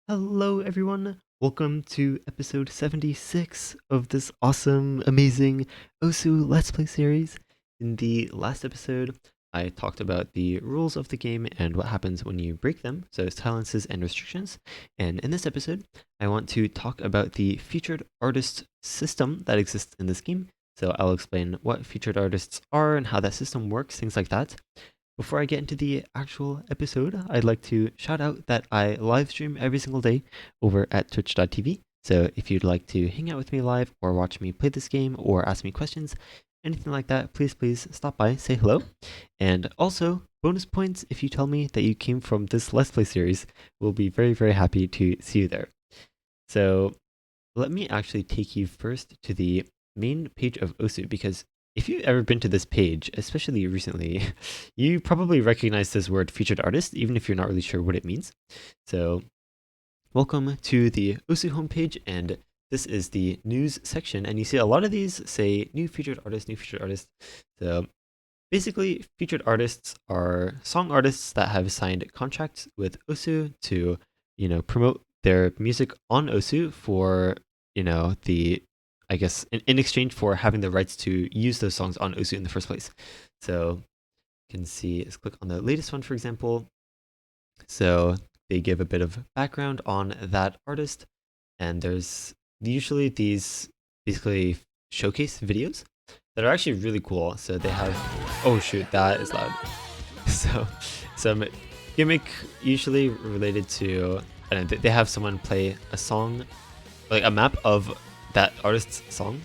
Hello, everyone. Welcome to episode 76 of this awesome, amazing Osu Let's Play series. In the last episode, I talked about the rules of the game and what happens when you break them, so silences and restrictions. And in this episode, I want to talk about the featured artist system that exists in this game. So I'll explain what featured artists are and how that system works, things like that. Before I get into the actual episode, I'd like to shout out that I live stream every single day over at twitch.tv. So if you'd like to hang out with me live or watch me play this game or ask me questions, anything like that, please stop by, say hello. And also, bonus points if you tell me that you came from this Let's Play series. We'll be very happy to see you there. So let me actually take you first to the main page of Osu, because if you've ever been to this page, especially recently, you probably recognize this word featured artist, even if you're not really sure what it means. So welcome to the Osu homepage, and this is the news section. And you see a lot of these say new featured artist, new featured artist. So basically, featured artists are song artists that have signed contracts with Osu to, promote their music on Osu for, I guess, in exchange for having the rights to use those songs on Osu in the first place. So you can see, let's click on the latest one, for example. So they give a bit of background on that artist, and there's usually these basically showcase videos that are actually really cool. So they have, oh shoot, that is loud. So some gimmick usually related to, I don't know, they have someone play a song, like a map of that artist's song,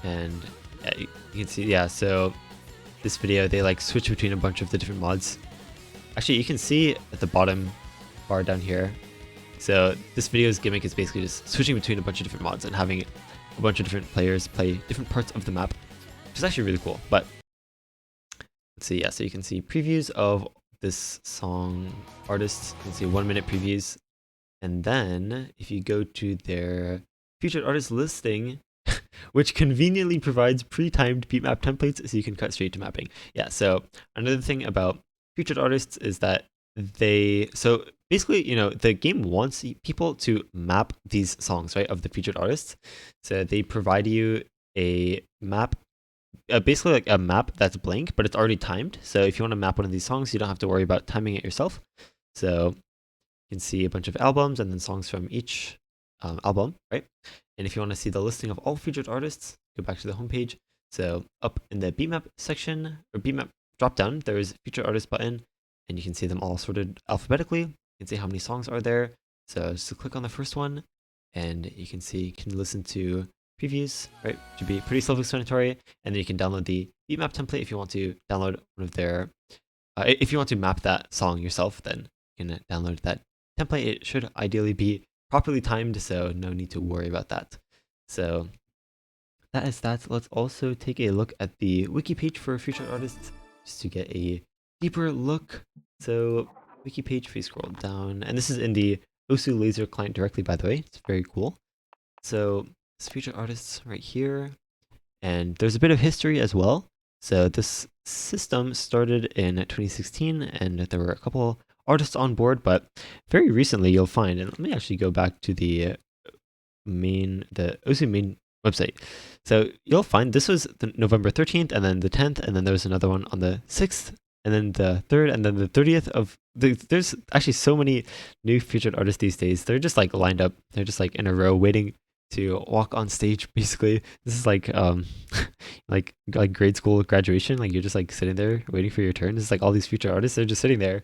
and yeah, you can see, yeah, so this video they like switch between a bunch of the different mods. Actually, you can see at the bottom bar down here, so this video's gimmick is basically just switching between a bunch of different mods and having a bunch of different players play different parts of the map, which is actually really cool. But let's see, yeah, so you can see previews of this song artist. You can see 1 minute previews, and then if you go to their featured artist listing, which conveniently provides pre-timed beat map templates so you can cut straight to mapping. Yeah, so another thing about featured artists is that so basically, the game wants people to map these songs, right, of the featured artists. So they provide you a map, basically like a map that's blank, but it's already timed. So if you want to map one of these songs, you don't have to worry about timing it yourself. So you can see a bunch of albums and then songs from each album, right? And if you want to see the listing of all featured artists, go back to the homepage. So up in the beatmap section, or beatmap dropdown, there is a featured artist button, and you can see them all sorted alphabetically. You can see how many songs are there. So just click on the first one, and you can see you can listen to previews, right? Which would be pretty self-explanatory. And then you can download the beatmap template if you want to download one of their. If you want to map that song yourself, then you can download that template. It should ideally be properly timed, so no need to worry about that. So that is that. Let's also take a look at the wiki page for featured artists, just to get a deeper look. So wiki page, if we scroll down, and this is in the Osu Laser client directly, by the way. It's very cool. So this featured artists right here, and there's a bit of history as well. So this system started in 2016, and there were a couple artists on board, but very recently you'll find, and let me actually go back to the Osu main website. So you'll find this was the November 13th, and then the 10th, and then there was another one on the 6th, and then the 3rd, and then the 30th of there's actually so many new featured artists these days. They're just like lined up. They're just like in a row waiting to walk on stage. Basically, this is like like grade school graduation. Like you're just like sitting there waiting for your turn. It's like all these future artists, they're just sitting there.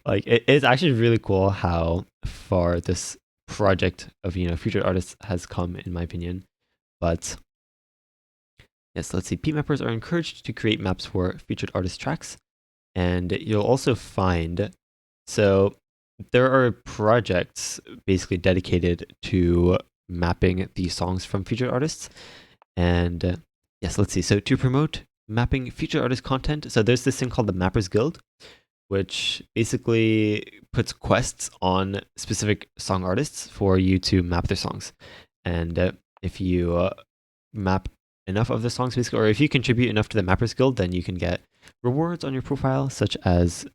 Like it's actually really cool how far this project of featured artists has come, in my opinion. But yes, let's see. Beat mappers are encouraged to create maps for featured artist tracks, and you'll also find, so there are projects basically dedicated to mapping the songs from featured artists. And yes, let's see. So to promote mapping featured artist content, so there's this thing called the Mappers Guild, which basically puts quests on specific song artists for you to map their songs. And if you map enough of the songs, basically, or if you contribute enough to the Mappers Guild, then you can get rewards on your profile, such as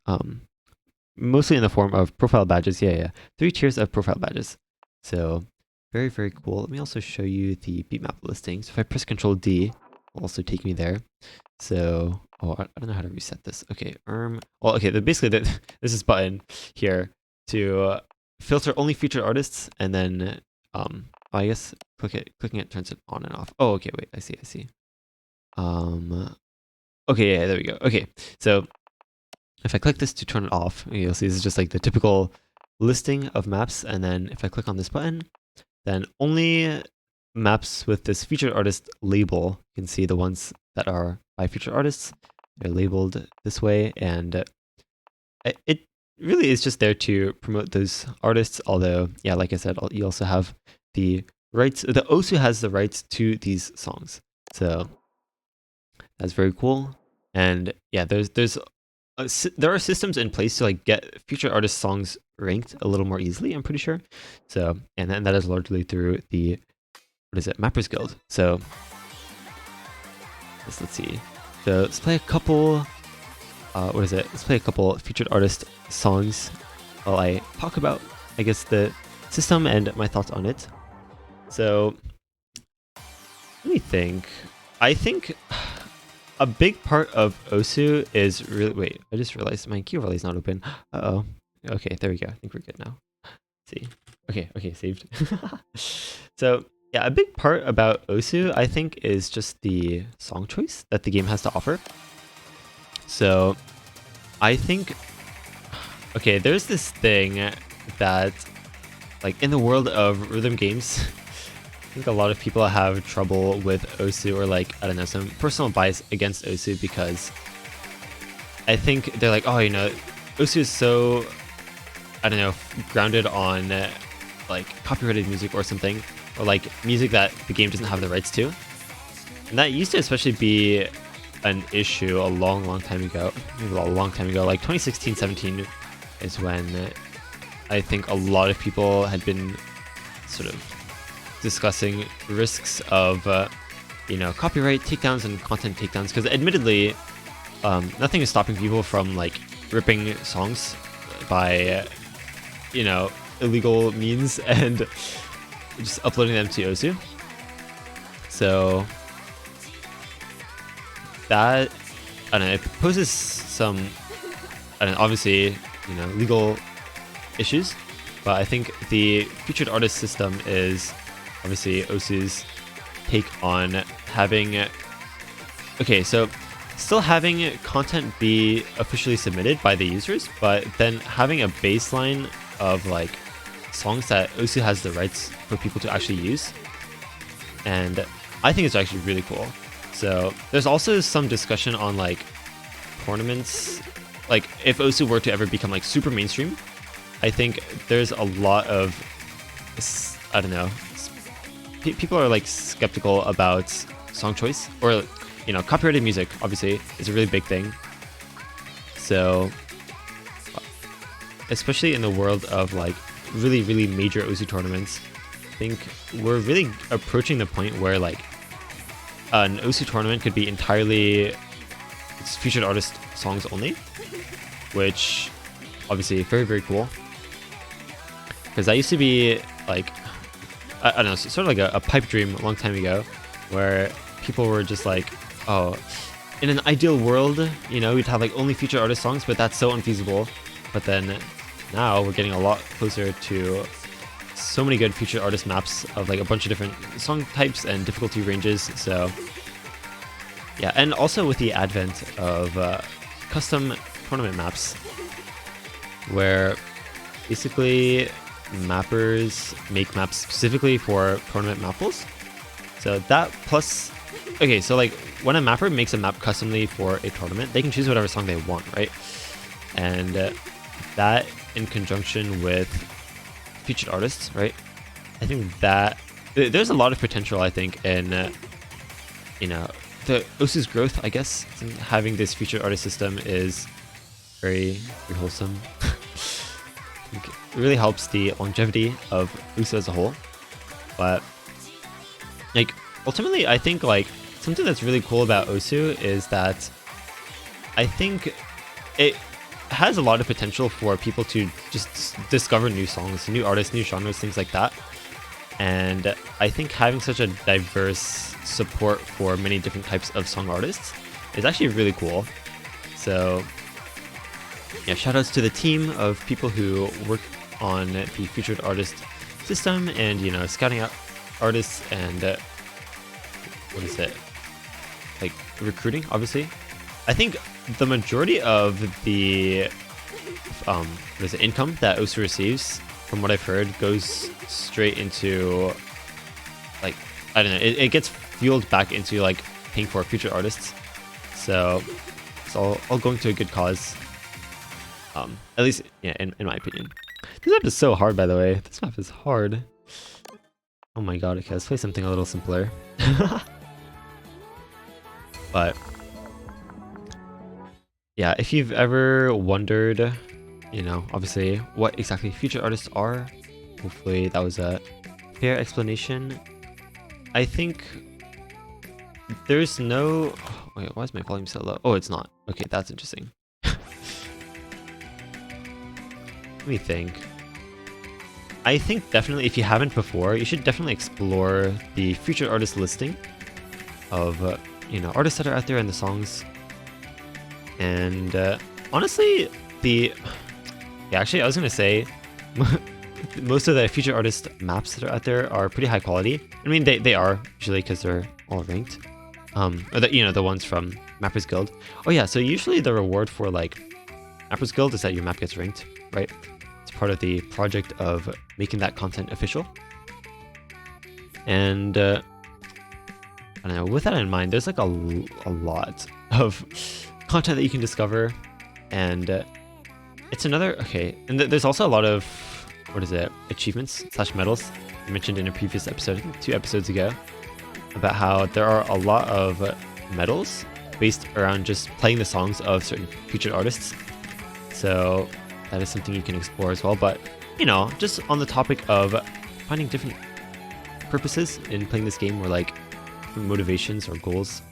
mostly in the form of profile badges. Yeah. 3 tiers of profile badges. So very, very cool. Let me also show you the beatmap listing. So if I press Control D, it'll also take me there. So, I don't know how to reset this. Okay, well, okay, basically there's this button here to filter only featured artists, and then, I guess clicking it turns it on and off. Oh, okay, wait, I see. Okay, yeah, there we go. Okay, so if I click this to turn it off, you'll see this is just like the typical listing of maps, and then if I click on this button, then only maps with this featured artist label, you can see the ones that are by featured artists, they're labeled this way, and it really is just there to promote those artists, although, yeah, like I said, you also have the rights, the Osu has the rights to these songs, so that's very cool. And yeah, there are systems in place to like get featured artist songs ranked a little more easily, I'm pretty sure. So, and that is largely through the, what is it, Mappers Guild. So let's see. So let's play a couple, let's play a couple featured artist songs while I talk about, I guess, the system and my thoughts on it. So let me think. I think a big part of Osu is really, wait, I just realized my key overlay is not open. Uh-oh. Okay, there we go. I think we're good now. Let's see. Okay, saved. So yeah, a big part about Osu, I think, is just the song choice that the game has to offer. So I think, okay, there's this thing that, like, in the world of rhythm games, I think a lot of people have trouble with Osu, or like, I don't know, some personal bias against Osu, because I think they're like, oh, you know, Osu is so, I don't know, grounded on like copyrighted music or something, or like music that the game doesn't have the rights to. And that used to especially be an issue a long time ago, maybe a long time ago, like 2016-17 is when I think a lot of people had been sort of discussing risks of you know, copyright takedowns and content takedowns, because admittedly nothing is stopping people from like ripping songs by you know, illegal means and just uploading them to Osu. So that, I don't know, it poses some, I don't know, obviously, you know, legal issues, but I think the featured artist system is obviously Osu's take on having, okay, so still having content be officially submitted by the users, but then having a baseline of like songs that Osu has the rights for people to actually use. And I think it's actually really cool. So there's also some discussion on like tournaments, like if Osu were to ever become like super mainstream, I think there's a lot of, I don't know, people are like skeptical about song choice, or you know, copyrighted music obviously is a really big thing. So especially in the world of like really major Osu tournaments, I think we're really approaching the point where like an Osu tournament could be entirely featured artist songs only, which obviously very cool, because that used to be like, I don't know, sort of like a pipe dream a long time ago, where people were just like, oh, in an ideal world, you know, we'd have like only featured artist songs, but that's so unfeasible. But then now we're getting a lot closer to so many good featured artist maps of like a bunch of different song types and difficulty ranges. So yeah, and also with the advent of custom tournament maps, where basically mappers make maps specifically for tournament map pools. So that plus, okay, so like when a mapper makes a map customly for a tournament, they can choose whatever song they want, right? And that in conjunction with featured artists, right? I think that there's a lot of potential, I think, in you know, the Osu's growth, I guess. Having this featured artist system is very wholesome. It really helps the longevity of Osu as a whole. But like ultimately, I think like something that's really cool about Osu is that I think has a lot of potential for people to just discover new songs, new artists, new genres, things like that. And I think having such a diverse support for many different types of song artists is actually really cool. So yeah, shoutouts to the team of people who work on the featured artist system and, you know, scouting out artists and what is it? Like recruiting, obviously. I think the majority of the income that Osu receives, from what I've heard, goes straight into, like, I don't know, it gets fueled back into like paying for future artists. So it's all going to a good cause. At least, yeah, in my opinion. This map is so hard, by the way. This map is hard. Oh my god, okay, let's play something a little simpler. But yeah, if you've ever wondered, you know, obviously, what exactly featured artists are, hopefully that was a fair explanation. I think there's no... Wait, why is my volume so low? Oh, it's not. Okay, that's interesting. Let me think. I think definitely, if you haven't before, you should definitely explore the featured artist listing of, you know, artists that are out there and the songs. And honestly, yeah, actually, I was gonna say most of the featured artist maps that are out there are pretty high quality. I mean, they are usually because they're all ranked. Or you know, the ones from Mappers Guild. Oh yeah, so usually the reward for like Mappers Guild is that your map gets ranked, right? It's part of the project of making that content official. And I don't know, with that in mind, there's like a lot of content that you can discover, and it's another... Okay, and there's also a lot of, what is it, achievements / medals I mentioned in a previous episode, I think 2 episodes ago, about how there are a lot of medals based around just playing the songs of certain featured artists. So that is something you can explore as well. But, you know, just on the topic of finding different purposes in playing this game, or like different motivations or goals,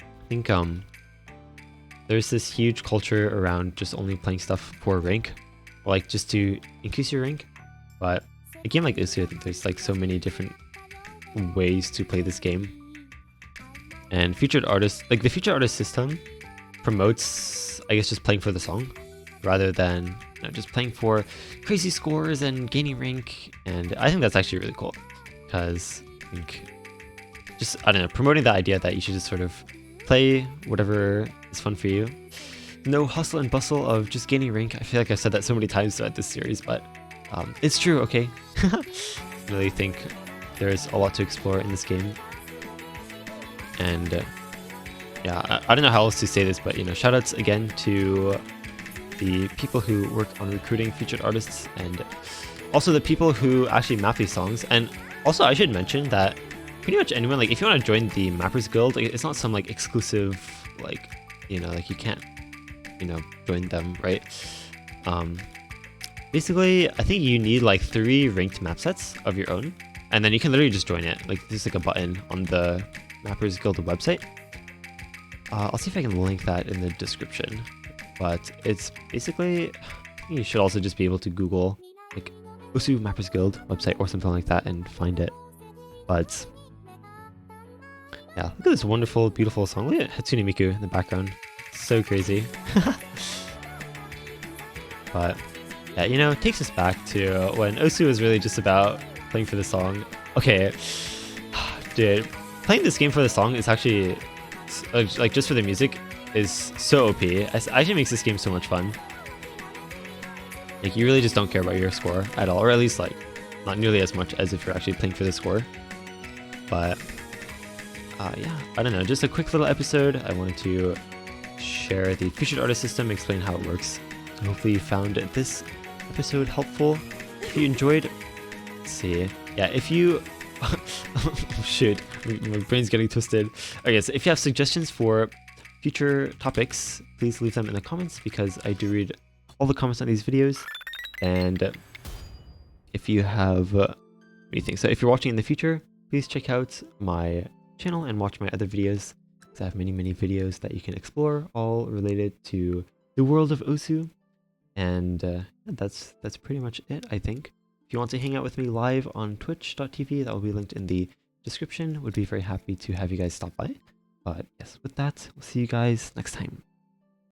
I think there's this huge culture around just only playing stuff for rank, or like just to increase your rank. But a game like this, I think there's like so many different ways to play this game. And featured artists, like the featured artist system promotes, I guess, just playing for the song rather than, you know, just playing for crazy scores and gaining rank. And I think that's actually really cool, because I think just, I don't know, promoting the idea that you should just sort of play whatever is fun for you. No hustle and bustle of just gaining rank. I feel like I've said that so many times throughout this series, but it's true, okay? I really think there's a lot to explore in this game. And yeah, I don't know how else to say this, but, you know, shoutouts again to the people who work on recruiting featured artists, and also the people who actually map these songs. And also, I should mention that pretty much anyone, like, if you want to join the Mappers Guild, like, it's not some like exclusive, like, you know, like you can't, you know, join them, right? Basically, I think you need like 3 ranked map sets of your own, and then you can literally just join it. Like, there's like a button on the Mappers Guild website. I'll see if I can link that in the description. But it's basically, you should also just be able to Google like Osu Mappers Guild website or something like that and find it. But yeah, look at this wonderful, beautiful song. Look at Hatsune Miku in the background. It's so crazy. But yeah, you know, it takes us back to when Osu was really just about playing for the song. Okay, dude, playing this game for the song is actually, like, just for the music, is so OP. It actually makes this game so much fun. Like, you really just don't care about your score at all, or at least, like, not nearly as much as if you're actually playing for the score. But yeah, I don't know, just a quick little episode. I wanted to share the featured artist system, explain how it works. So hopefully you found this episode helpful. If you enjoyed, let's see, yeah, if you oh, shoot, my brain's getting twisted. Okay, so if you have suggestions for future topics, please leave them in the comments, because I do read all the comments on these videos. And if you have anything, so if you're watching in the future, please check out my channel and watch my other videos, because I have many videos that you can explore, all related to the world of Osu. And that's pretty much it, I think. If you want to hang out with me live on twitch.tv, that will be linked in the description. Would be very happy to have you guys stop by. But yes, with that, we'll see you guys next time.